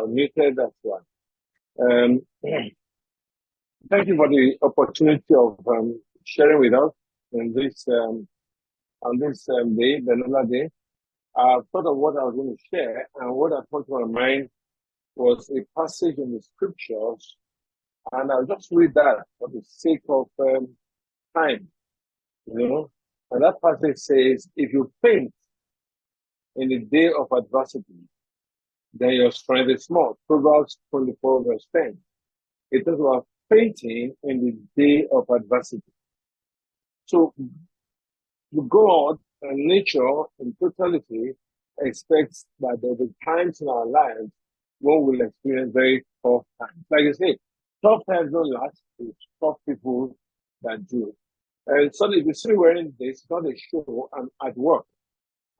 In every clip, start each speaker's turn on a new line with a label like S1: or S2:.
S1: Muted as well. Um, Thank you for the opportunity of sharing with us in this on this day, Benola Day. I thought of what I was going to share, and what I put to my mind was a passage in the scriptures, and I'll just read that for the sake of time, you know. And that passage says, "If you faint in the day of adversity, then your strength is small." Proverbs 24, verse 10. It talks about fainting in the day of adversity. So God and nature in totality expects that there will be times in our lives when we'll experience very tough times. Like I say, tough times don't last. It's tough people that do. And so if you see wearing this, it's not a show. I'm at work,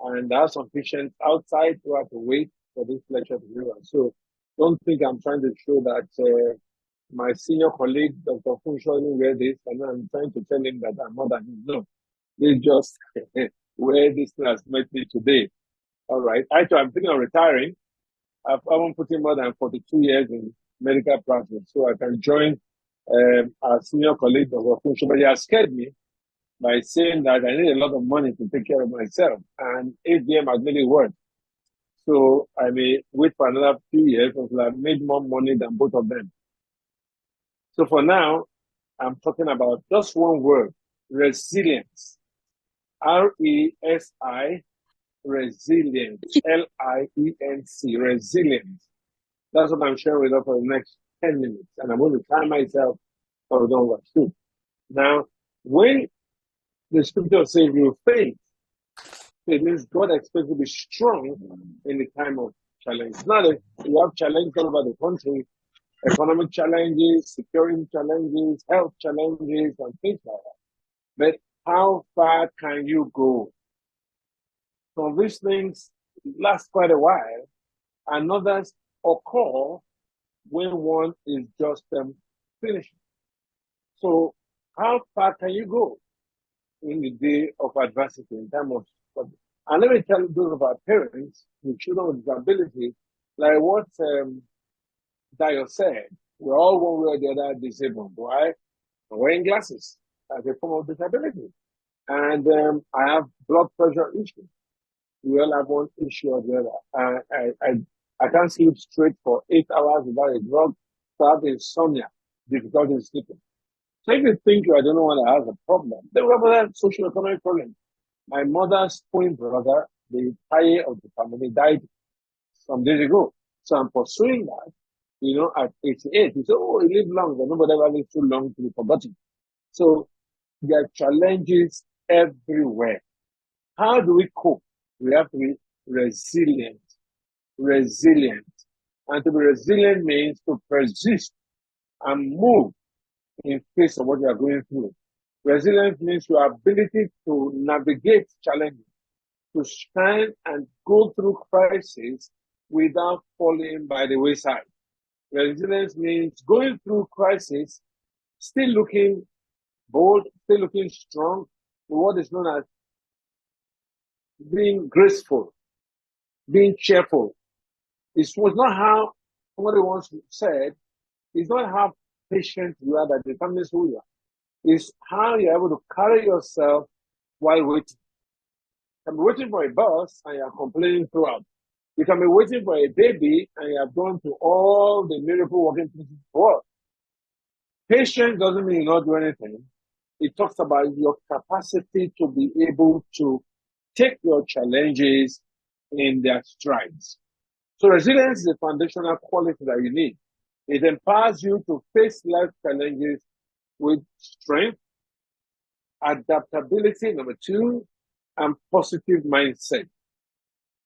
S1: and there are some patients outside who have to wait for this lecture to be on. So don't think I'm trying to show that my senior colleague, Dr. Funshaw, didn't wear this, and I'm trying to tell him that I'm more than him. No, they just where this class met me today. All right. Actually, I'm thinking of retiring. I haven't put in more than 42 years in medical practice, so I can join our senior colleague, Dr. Funshaw. But he has scared me by saying that I need a lot of money to take care of myself, and ADM has made it work. So I may wait for another few years until I've made more money than both of them. So for now, I'm talking about just one word: resilience. RESI, resilience. LIENC, resilience. That's what I'm sharing with you for the next 10 minutes. And I'm going to time myself for the over two. Now, when the scripture says you faint, it means God expects you to be strong in the time of challenge. Now that you have challenges all over the country, economic challenges, security challenges, health challenges, and things like that. But how far can you go? So these things last quite a while, and others occur when one is just finishing. So how far can you go in the day of adversity in terms of struggle? And let me tell you, those of our parents with children with disability, like what Dio said, we're all one way or the other disabled. Why? I'm wearing glasses as a form of disability. And I have blood pressure issues. We all have one issue or the other. I can't sleep straight for 8 hours without a drug. So I have insomnia, difficulty in sleeping. So if you think you are the only one that has a problem, then we have other socio-economic problems. My mother's twin brother, the Taye of the family, died some days ago. So I'm pursuing that, at 88. You say, oh, he lived long, but nobody ever lived too long to be forgotten. So there are challenges everywhere. How do we cope? We have to be resilient. Resilient. And to be resilient means to persist and move in face of what you are going through. Resilience means your ability to navigate challenges, to stand and go through crises without falling by the wayside. Resilience means going through crisis, still looking bold, still looking strong, to what is known as being graceful, being cheerful. It was not how somebody once said, it's not how patient you are that determines who you are. It's how you're able to carry yourself while waiting. You can be waiting for a bus and you're complaining throughout. You can be waiting for a baby and you have gone through all the miracle working things before. Patience doesn't mean you not do anything. It talks about your capacity to be able to take your challenges in their strides. So resilience is a foundational quality that you need. It empowers you to face life challenges with strength, adaptability, number 2, and positive mindset.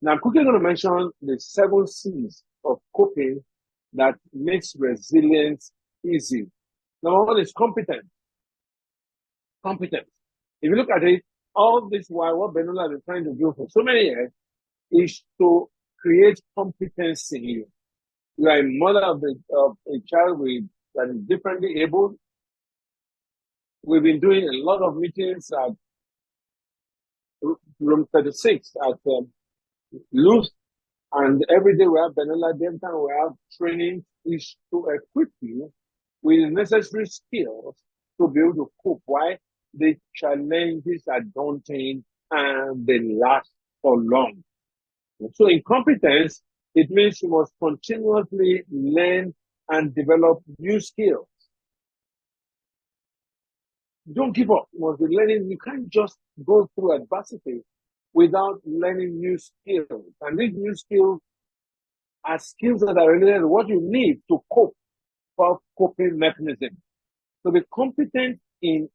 S1: Now, I'm quickly going to mention the 7 C's of coping that makes resilience easy. Number 1 is competence. Competence. If you look at it, all this while, what Benola has been trying to do for so many years is to create competence in you. You are a mother of a child that is differently able. We've been doing a lot of meetings at room 36 at Luz, And every day we have Benola, every time we have training is to equip you with the necessary skills to be able to cope. Why? The challenges are daunting and they last for long. So incompetence, it means you must continuously learn and develop new skills. Don't give up. You must be learning. You can't just go through adversity without learning new skills. And these new skills are skills that are related to what you need to cope for coping mechanism. To be competent in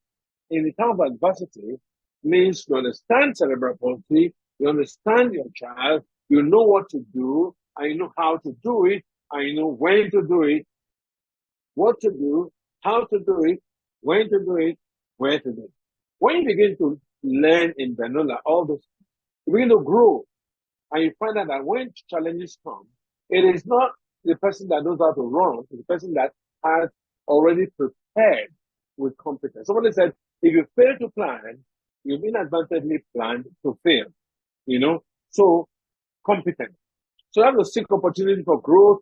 S1: the time of adversity means you understand cerebral palsy, you understand your child, you know what to do, and you know how to do it, and you know when to do it, what to do, how to do it, when to do it, where to do it. When you begin to learn in Benola, all this, you begin to grow, and you find out that when challenges come, it is not the person that knows how to run, it's the person that has already prepared with competence. Somebody said, if you fail to plan, you've inadvertently planned to fail, So, competent. So you have to seek opportunity for growth.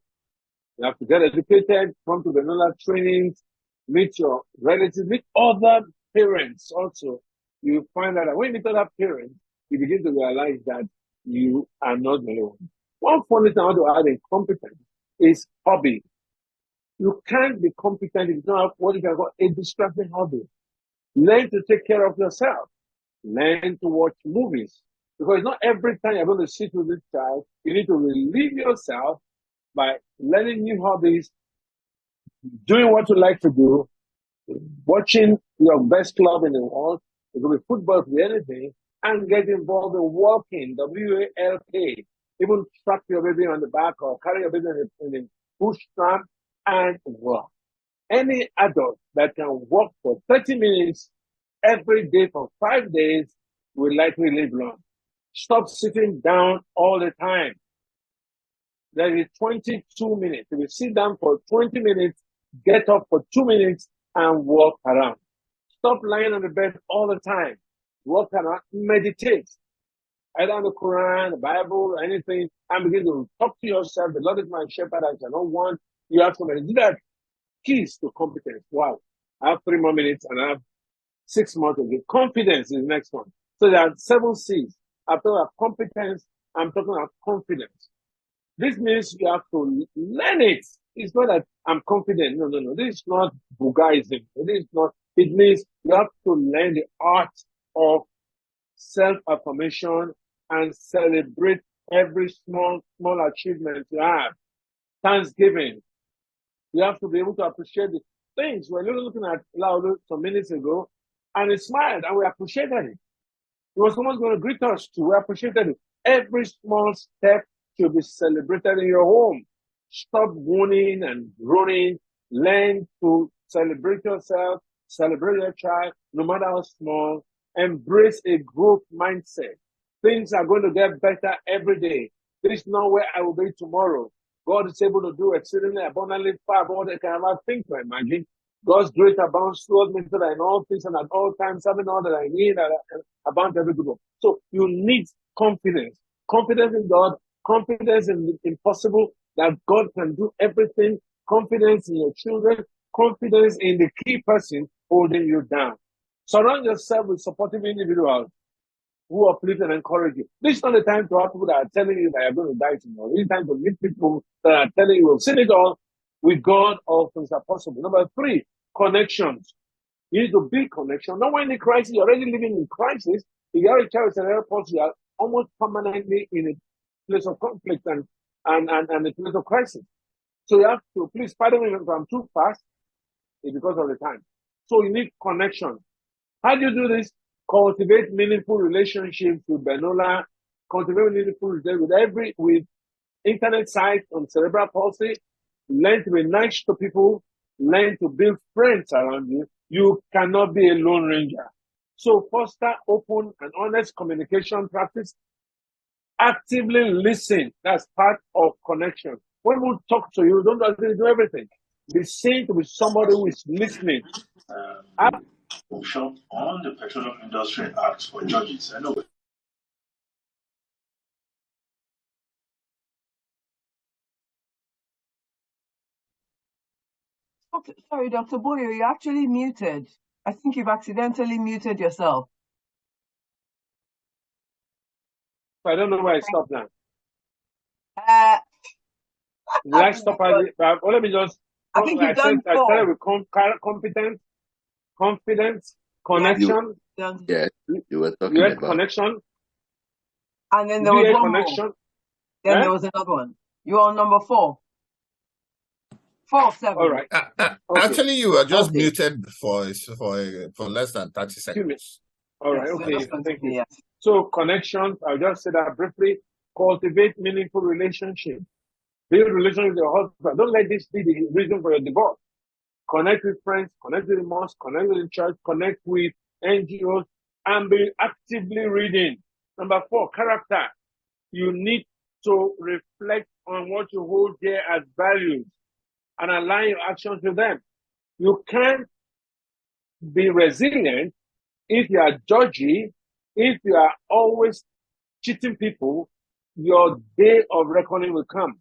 S1: You have to get educated, come to Benola trainings, meet your relatives, meet other parents also. You find out that when you meet other parents, you begin to realize that you are not alone. One funny thing I want to add in competence is hobby. You can't be competent if you don't have what you can call a distracting hobby. Learn to take care of yourself. Learn to watch movies. Because not every time you're going to sit with this child, you need to relieve yourself by learning new hobbies, doing what you like to do, watching your best club in the world. It could be football, it could be anything, and get involved in walking, W-A-L-K. Even strap your baby on the back or carry your baby in the push strap and walk. Any adult that can walk for 30 minutes every day for 5 days will likely live long. Stop sitting down all the time. There is 22 minutes. If you sit down for 20 minutes, get up for 2 minutes and walk around. Stop lying on the bed all the time. Walk around, meditate. Either on the Quran, the Bible, or anything, and begin to talk to yourself. The Lord is my shepherd, I shall not want. You have to meditate. That keys to competence. Wow. I have 3 more minutes and I have 6 more to give. Confidence is the next one. So there are 7 C's. I'm talking about competence. I'm talking about confidence. This means you have to learn it. It's not that I'm confident. No. This is not Bugaism. It means you have to learn the art of self-affirmation and celebrate every small achievement you have. Thanksgiving. You have to be able to appreciate the things. We're looking at Laulu some minutes ago, and he smiled, and we appreciated it. It was someone going to greet us too. We appreciated it. Every small step should be celebrated in your home. Stop moaning and groaning. Learn to celebrate yourself, celebrate your child, no matter how small. Embrace a growth mindset. Things are going to get better every day. This is not where I will be tomorrow. God is able to do exceedingly abundantly far above what I can ever think or imagine. God's great abounds towards me so that in all things and at all times, having all that I need abound every good work. So you need confidence. Confidence in God, confidence in the impossible, that God can do everything, confidence in your children, confidence in the key person holding you down. Surround yourself with supportive individuals who uplift and encourage you. This is not the time to have people that are telling you that you're going to die tomorrow. This is time to meet people that are telling you, we've seen it all. With God, all things are possible. Number 3, connections. You need to build connection. Not when in crisis, you're already living in crisis. If you are a child with cerebral palsy, you are almost permanently in a place of conflict and a place of crisis. So you have to, please pardon me if I'm too fast, it's because of the time. So you need connection. How do you do this? Cultivate meaningful relationships with Benola, cultivate meaningful relationships with internet sites on cerebral palsy, learn to be nice to people, learn to build friends around you. You cannot be a lone ranger. So foster open and honest communication practice. Actively listen. That's part of connection. When we talk to you, don't do everything. Be seen to be somebody who is listening.
S2: Workshop on the Petroleum Industry Act for judges. Anyway.
S3: Sorry, Dr. Boyo, you're actually muted. I think you've accidentally muted yourself.
S1: I don't know where I stopped now. Did I stop? Let me just.
S3: I think you've done
S1: I
S3: four.
S1: started with competence, confidence, connection.
S4: Yeah, you were talking about
S1: connection.
S3: And then there was one
S1: connection.
S3: more. Then there was another one. You're on number 4. 4 of 7.
S1: All right.
S5: Okay. Actually, you were just muted for less than 30 seconds.
S1: All right. Okay. Thank you. Yes. So connections. I'll just say that briefly. Cultivate meaningful relationships. Build relationship with your husband. Don't let this be the reason for your divorce. Connect with friends, connect with the mosque, connect with the church, connect with NGOs, and be actively reading. Number 4, character. You need to reflect on what you hold dear as values and align your actions with them. You can't be resilient if you are judgy, if you are always cheating people. Your day of reckoning will come.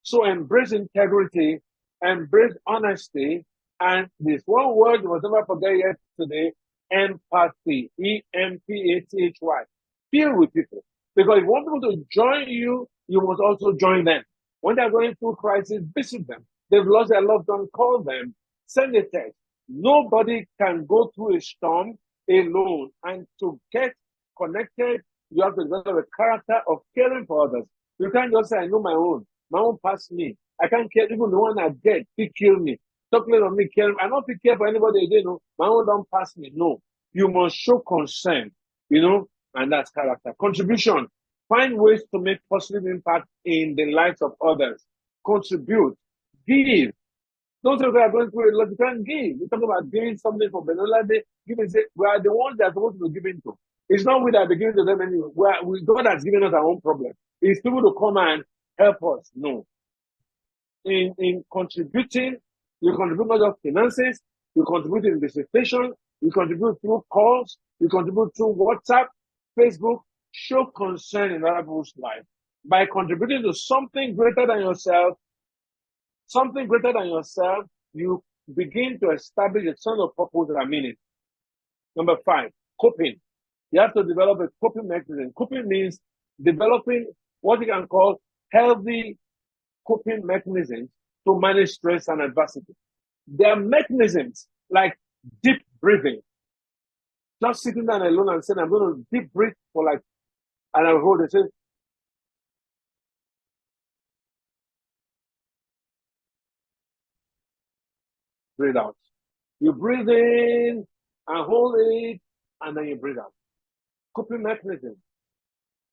S1: So embrace integrity, embrace honesty, and this one word you must never forget yet today, empathy, E-M-P-A-T-H-Y. Feel with people. Because if you want people to join you, you must also join them. When they're going through crisis, visit them. They've lost their loved one, call them, send a text. Nobody can go through a storm alone. And to get connected, you have to develop a character of caring for others. You can't just say, I know my own. My own pass me. I can't care. Even the one I get, he kill me. Talking on me, care. I don't care for anybody again. No, my own don't pass me. No, you must show concern. And that's character. Contribution. Find ways to make positive impact in the lives of others. Contribute. Give. Don't say we are going through a lot. You can't give. You talk about giving something for Benola Day. Give and say we are the ones that are supposed to be giving to. It's not we that are giving to them anyway. God has given us our own problem. It's people to come and help us. No. In contributing, you contribute not just finances, you contribute in visitation, you contribute through calls, you contribute through WhatsApp, Facebook. Show concern in other people's life. By contributing to something greater than yourself, you begin to establish a sense of purpose and meaning. Number 5, coping. You have to develop a coping mechanism. Coping means developing what you can call healthy coping mechanisms to manage stress and adversity. There are mechanisms like deep breathing. Just sitting down alone and saying, I'm going to deep breathe for and I'll hold it. Say, breathe out. You breathe in and hold it, and then you breathe out. Coping mechanism.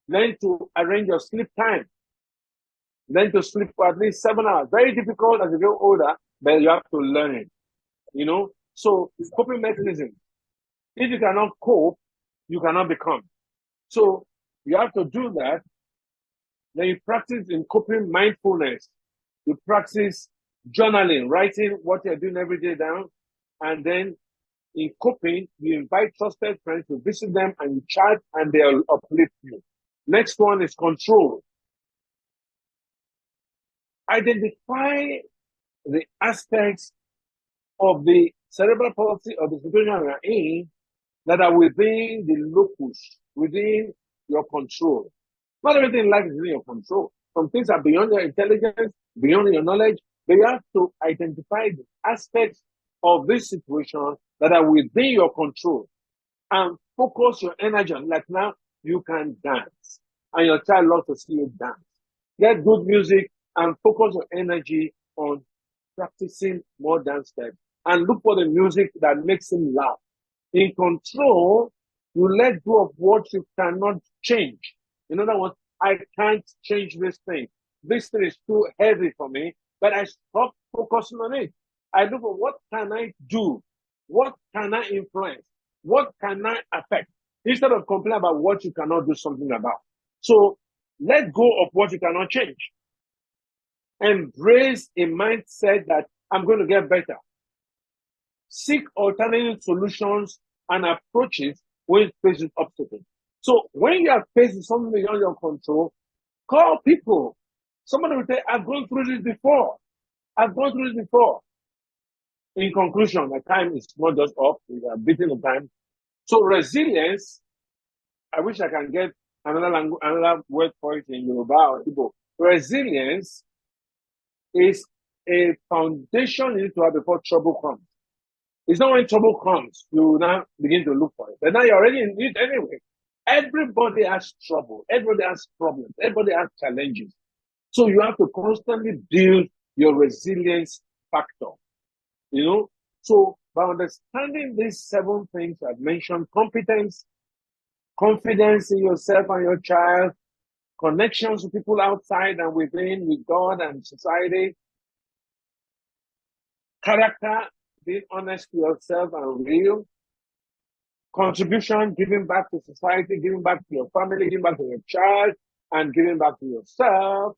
S1: Learn to arrange your sleep time. Learn to sleep for at least 7 hours. Very difficult as you get older, but you have to learn it. So coping mechanism. If you cannot cope, you cannot become. So you have to do that. Then you practice in coping mindfulness. You practice journaling, writing what you're doing every day down. And then in coping, you invite trusted friends to visit them and you chat and they'll uplift you. Next one is control. Identify the aspects of the cerebral palsy or the situation you're in that are within the locus, within your control. Not everything in life is within your control. Some things are beyond your intelligence, beyond your knowledge, but you have to identify the aspects of this situation that are within your control and focus your energy on. Like now, you can dance and your child loves to see you dance. Get good music and focus your energy on practicing more dance steps and look for the music that makes him laugh. In control, you let go of what you cannot change. In other words, I can't change this thing. This thing is too heavy for me, but I stop focusing on it. I look for what can I do? What can I influence? What can I affect? Instead of complaining about what you cannot do something about. So let go of what you cannot change. Embrace a mindset that I'm going to get better. Seek alternative solutions and approaches when facing obstacles. So when you are facing something beyond your control, call people. Somebody will say, I've gone through this before. In conclusion, my time is not just up. We are beating the time. So resilience, I wish I can get another word for it in Yoruba or Igbo. Resilience is a foundation you need to have before trouble comes. It's not when trouble comes, you now begin to look for it. But now you're already in it anyway. Everybody has trouble. Everybody has problems. Everybody has challenges. So you have to constantly build your resilience factor. You know? So by understanding these 7 things I've mentioned, competence, confidence in yourself and your child, connections with people outside and within, with God and society, character, being honest to yourself and real, contribution, giving back to society, giving back to your family, giving back to your child, and giving back to yourself,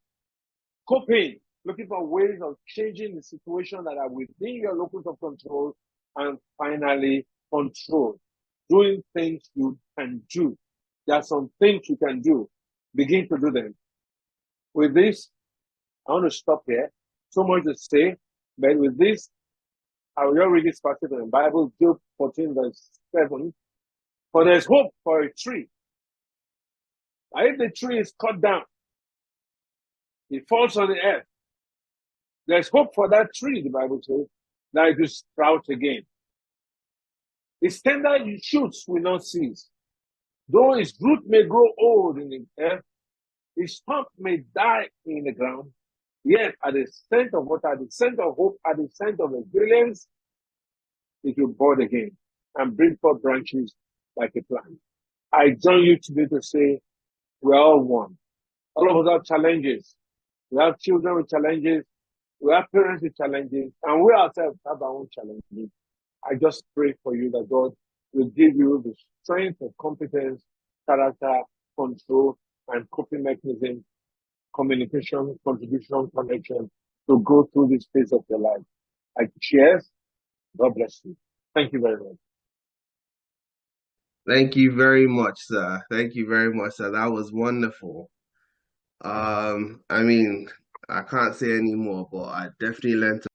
S1: coping, looking for ways of changing the situation that are within your locus of control, and finally, control, doing things you can do. There are some things you can do. Begin to do them. With this, I want to stop here. So much to say, but with this, I will read this passage in the Bible, Job 14, verse 7. For there's hope for a tree. And if the tree is cut down, it falls on the earth. There's hope for that tree, the Bible says, that it will sprout again. Its tender shoots will not cease. Though its root may grow old in the earth, its stump may die in the ground, yet at the scent of water, at the scent of hope, at the scent of resilience, it will bud again and bring forth branches like a plant. I join you today to say, we're all one. All of us have challenges. We have children with challenges. We have parents with challenges. And we ourselves have our own challenges. I just pray for you that God will give you the strength of competence, character, control, and coping mechanism, communication, contribution, connection to go through this phase of your life. Cheers. God bless you. Thank you very much.
S6: Thank you very much, sir. Thank you very much, sir. That was wonderful. I mean, I can't say any more, but I definitely learned